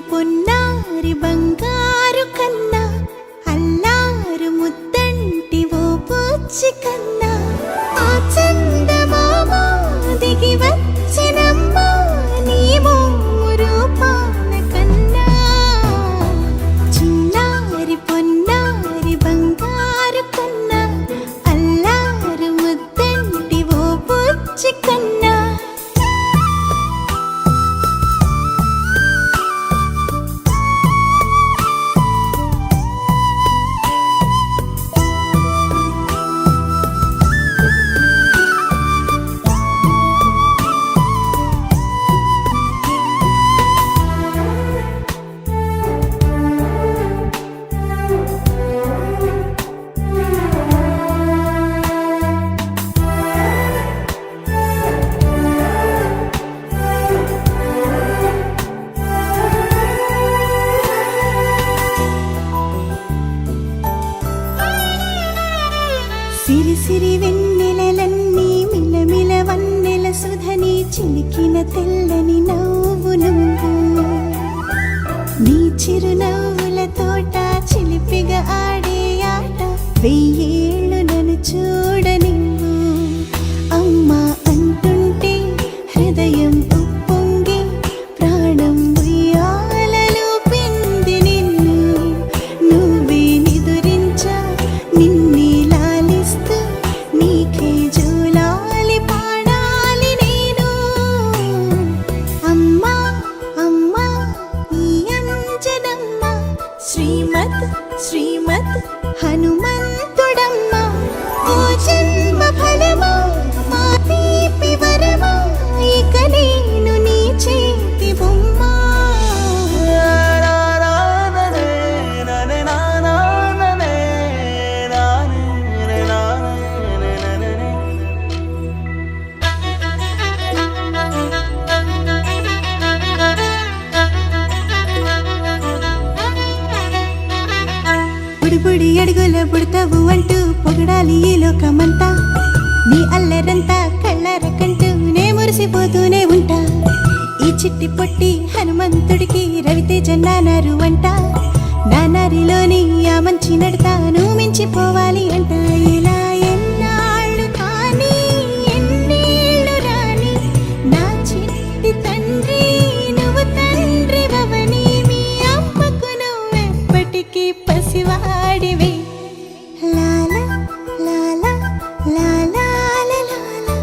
పొన్నారి బంగారు కన్నా అల్లారు ముద్దంటి ఓ పూచి కన్నా ఆ చందమామ దిగి వచ్చినమ్మ నీ రూపాన కన్నా చిన్నారి పొన్నారి బంగారు కన్నా అల్లారు ముద్దంటి ఓ పూచి కన్నా సిరి సిరి వెన్నెలలన్నీ మిలమిల వన్నెల సుధని చిలికిన తెల్లని నవ్వు నువ్వు నీ చిరునవ్వుల తోట చిలిపిగా ఆడే ఆట వెయ్యేళ్ళు నన్ను చూడనివ్వు అమ్మా అంటుంటే హృదయం ఉప్పొంగి ప్రాణం ఉయ్యాలలో పిండి నిన్ను నువ్వే నిదురించా నిన్నే నీకే జూలాలి పాడాలి నేను అమ్మా అమ్మా ఈ అంజనమ్మ శ్రీమత్ శ్రీమత్ హనుమంతుడమ్మ ఓ జన్మ ఫలమా మా తీపి వరమా ఇక నేను నీ చేతి బొమ్మ బుడి అడుగుల బుడతావు అంటూ పొగడాలి ఈ లోకమంతా నీ అల్లరంతా కళ్ళారకంటూ నే మురిసిపోతూనే ఉంటా ఈ చిట్టి పొట్టి హనుమంతుడికి రవితేజ నానారు అంట నానారిలోని ఆ మంచి నడతాను మించిపోవాలి అంట ఇలా ఎన్నాళ్ళు కానీ ఎన్నేళ్ళు రాని నా చిట్టి తండ్రి నువ్వు తండ్రి భవని మీ అమ్మకు నువ్వెప్పటికీ పసివాడివి లాలా లాలా లాలా లాలా